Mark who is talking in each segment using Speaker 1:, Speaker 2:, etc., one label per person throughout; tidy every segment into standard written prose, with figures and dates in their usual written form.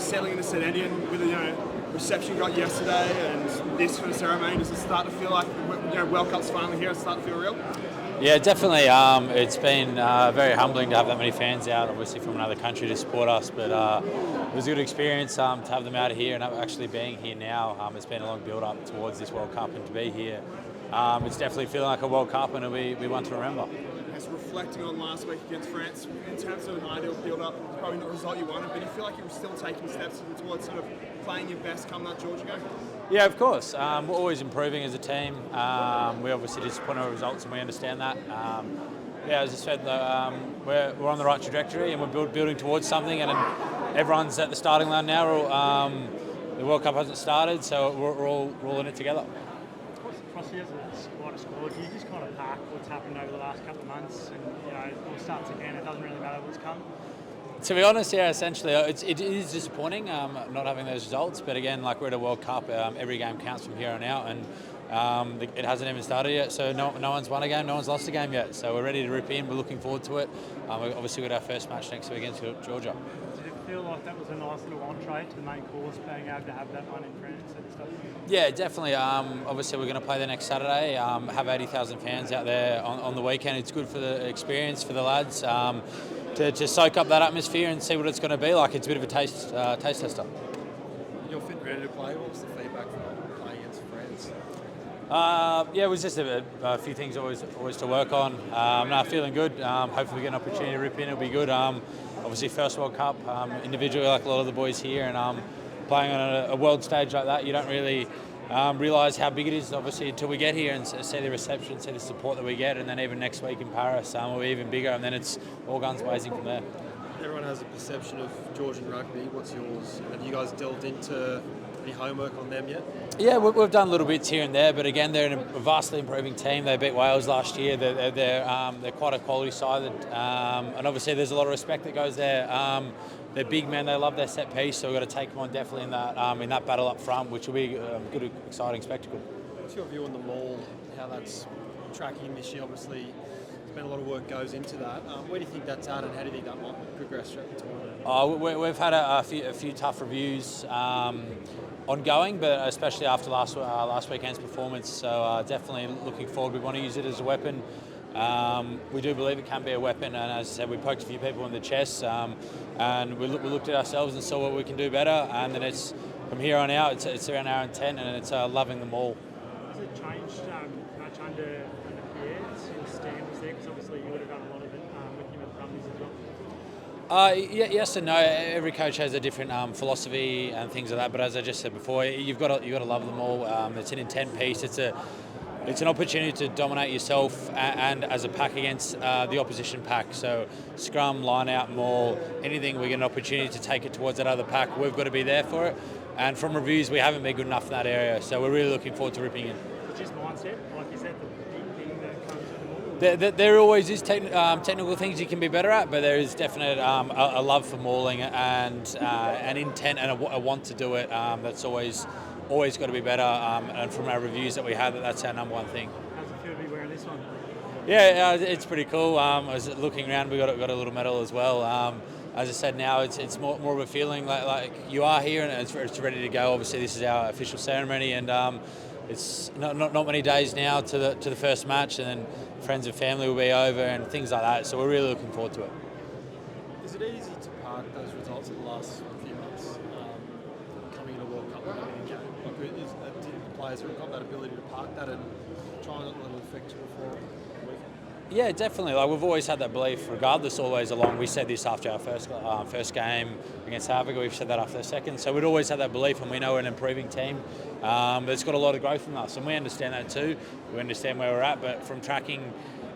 Speaker 1: settling into St Etienne with the reception you got yesterday and this for the ceremony? Does it start to feel like World Cup's finally here? It's starting to feel real?
Speaker 2: Yeah, definitely. It's been very humbling to have that many fans out, obviously from another country to support us. But it was a good experience to have them out here and actually being here now. It's been a long build-up towards this World Cup, and to be here, it's definitely feeling like a World Cup, and we want to remember.
Speaker 1: As reflecting on last week against France, in terms of an ideal build-up, probably not the result you wanted, but do you feel like you were still taking steps towards sort of playing your best come that Georgia game?
Speaker 2: Yeah, of course. We're always improving as a team. We obviously disappointed our results, and we understand that. As I said, we're on the right trajectory, and we're building towards something. And everyone's at the starting line now. The World Cup hasn't started, so we're all in it together.
Speaker 3: Across the quite a squad, do you just kind of park what's happened over the last couple of months, and it all starts again? It doesn't really matter what's come.
Speaker 2: To be honest, yeah, essentially, it is disappointing not having those results. But again, like we're at a World Cup, every game counts from here on out, and it hasn't even started yet. So no one's won a game, no one's lost a game yet. So we're ready to rip in. We're looking forward to it. We've obviously got our first match next week against Georgia.
Speaker 3: Did it feel like that was a nice little entree to the main course, being able to have that one in France and stuff?
Speaker 2: Yeah, definitely. Obviously, we're going to play the next Saturday. Have 80,000 fans out there on the weekend. It's good for the experience for the lads. To soak up that atmosphere and see what it's going to be like. It's a bit of a taste tester.
Speaker 4: You're fit, ready to play. What was the feedback from playing against France?
Speaker 2: Yeah, it was just a few things always to work on. Feeling good. Hopefully we get an opportunity to rip in. It'll be good. Obviously first World Cup, individually like a lot of the boys here, and playing on a world stage like that, you don't really realise how big it is, obviously, until we get here and see the reception, see the support that we get, and then even next week in Paris, we'll be even bigger, and then it's all guns blazing from there.
Speaker 4: Everyone has a perception of Georgian rugby. What's yours? Have you guys delved into any homework on them yet?
Speaker 2: Yeah, we've done little bits here and there, but again, they're a vastly improving team. They beat Wales last year. They're quite a quality side, and obviously there's a lot of respect that goes there. They're big men. They love their set piece, so we've got to take them on definitely in that battle up front, which will be a good, exciting spectacle.
Speaker 4: What's your view on the maul? How that's tracking this year? Obviously, there's been a lot of work goes into that. Where do you think that's at, and how do you think that might progress throughout the tournament?
Speaker 2: We've had a few tough reviews ongoing, but especially after last weekend's performance. So definitely looking forward. We want to use it as a weapon. We do believe it can be a weapon, and as I said, we poked a few people in the chest, and we looked at ourselves and saw what we can do better. And then it's from here on out, it's around our intent, and it's loving them all.
Speaker 3: Has it changed much under Pierre's? Your stand was there, because obviously you would have done a lot of it with him at the Brumbies as well.
Speaker 2: Yes and no. Every coach has a different philosophy and things like that. But as I just said before, you've got to love them all. It's an intent piece. It's an opportunity to dominate yourself and as a pack against the opposition pack. So scrum, line out, maul, anything we get an opportunity to take it towards that other pack, we've got to be there for it. And from reviews, we haven't been good enough in that area. So we're really looking forward to ripping in.
Speaker 3: It's just mindset, like you said, the big thing that comes with the maul.
Speaker 2: There always is technical things you can be better at, but there is definite a love for mauling and an intent and a want to do it. That's always got to be better, and from our reviews that we had, that's our number one thing.
Speaker 3: How's it feel to be wearing this one?
Speaker 2: Yeah, it's pretty cool. I was looking around, we got a little medal as well. As I said, now it's more of a feeling like you are here and it's ready to go. Obviously, this is our official ceremony, and it's not many days now to the first match, and then friends and family will be over and things like that. So we're really looking forward to it.
Speaker 4: Is it easy to park those results in the last few months, coming in a World Cup and having a game? Did the players have got that ability to park that and try and not let it affect you before the weekend?
Speaker 2: Yeah, definitely. Like we've always had that belief, regardless, always along. We said this after our first game against South Africa. We've said that after the second. So we'd always had that belief, and we know we're an improving team. But it's got a lot of growth from us, and we understand that too. We understand where we're at, but from tracking,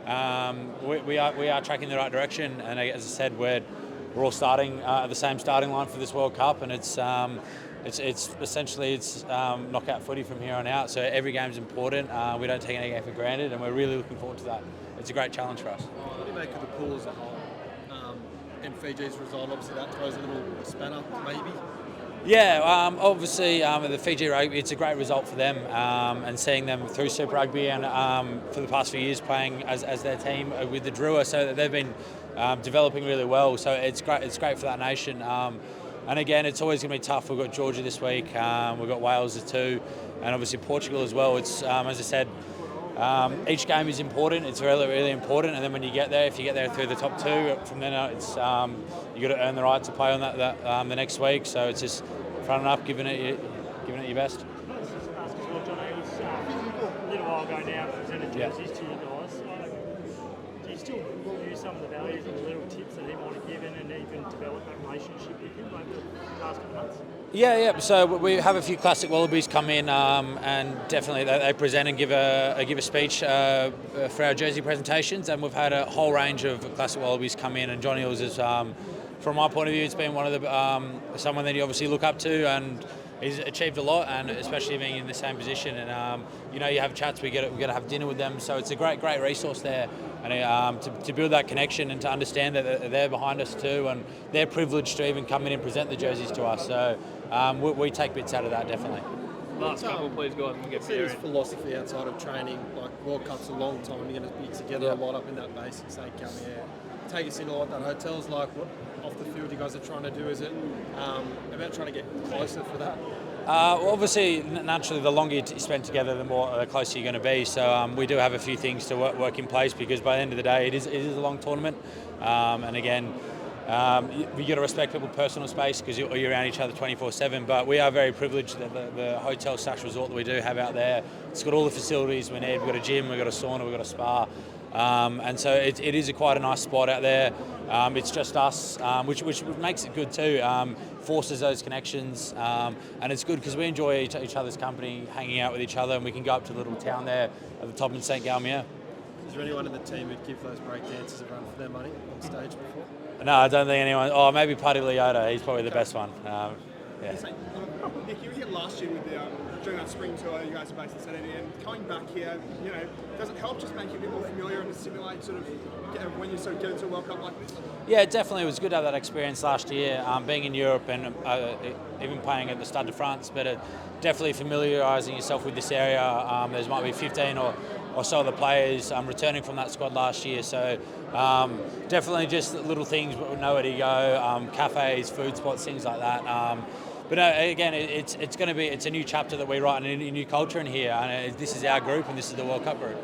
Speaker 2: we are tracking the right direction. And as I said, we're all starting at the same starting line for this World Cup, and it's essentially knockout footy from here on out. So every game's important. We don't take any game for granted, and we're really looking forward to that. It's a great challenge for us.
Speaker 4: What do you make of the pool as a whole? And Fiji's result, obviously that throws a little spanner, maybe?
Speaker 2: Yeah, obviously the Fiji rugby, it's a great result for them, and seeing them through Super Rugby and for the past few years playing as their team with the Drua, so they've been developing really well. So it's great for that nation. And again, it's always going to be tough. We've got Georgia this week, we've got Wales too, and obviously Portugal as well. It's as I said, each game is important. It's really, really important. And then when you get there, if you get there through the top two, from then on, it's you got to earn the right to play on that the next week. So it's just fronting up, giving it your best.
Speaker 3: Let's just ask as well, John, it was a little while ago now, presented jerseys to you guys. Do you still use some of the values and the little tips that he might have given and even develop that relationship with him over the past couple of months?
Speaker 2: Yeah. So we have a few classic Wallabies come in, and definitely they present and give a speech for our jersey presentations. And we've had a whole range of classic Wallabies come in, and Johnny Hills is, from my point of view, it's been one of the someone that you obviously look up to, and he's achieved a lot, and especially being in the same position. And you have chats. We get to have dinner with them, so it's a great resource there. And to build that connection and to understand that they're behind us too, and they're privileged to even come in and present the jerseys to us. So we take bits out of that, definitely.
Speaker 5: Last couple, please, guys, and we get
Speaker 4: His philosophy outside of training, like World Cup's a long time, you're going to be together a lot up in that basic St. Galmier. Take us into what that hotel's like, what off the field you guys are trying to do. Is it about trying to get closer for that?
Speaker 2: Well, obviously, naturally, the longer you spend together, the closer you're going to be. So we do have a few things to work in place, because by the end of the day, it is a long tournament. And again, you got to respect people's personal space, because you're around each other 24/7. But we are very privileged that the hotel / resort that we do have out there, it's got all the facilities we need. We've got a gym, we've got a sauna, we've got a spa. And so it is quite a nice spot out there. It's just us, which makes it good too. Forces those connections, and it's good because we enjoy each other's company, hanging out with each other, and we can go up to the little town there at the top in St. Galmier.
Speaker 4: Is there anyone in the team who'd give those break dancers a run for their money on stage before?
Speaker 2: No, I don't think anyone. Oh, maybe Paddy Leota. He's probably the best one. Yeah.
Speaker 1: Nick, you were here last year with during that spring tour. You guys are based in Sydney, and coming back here, does it help just make you a bit more familiar and to simulate when you get into a World Cup like this?
Speaker 2: Yeah, definitely. It was good to have that experience last year, being in Europe and even playing at the Stade de France. But definitely familiarising yourself with this area. There's might be 15 or so of the players returning from that squad last year. So definitely just little things, know where to go, cafes, food spots, things like that. But again, it's a new chapter that we write in a new culture in here, and this is our group, and this is the World Cup group.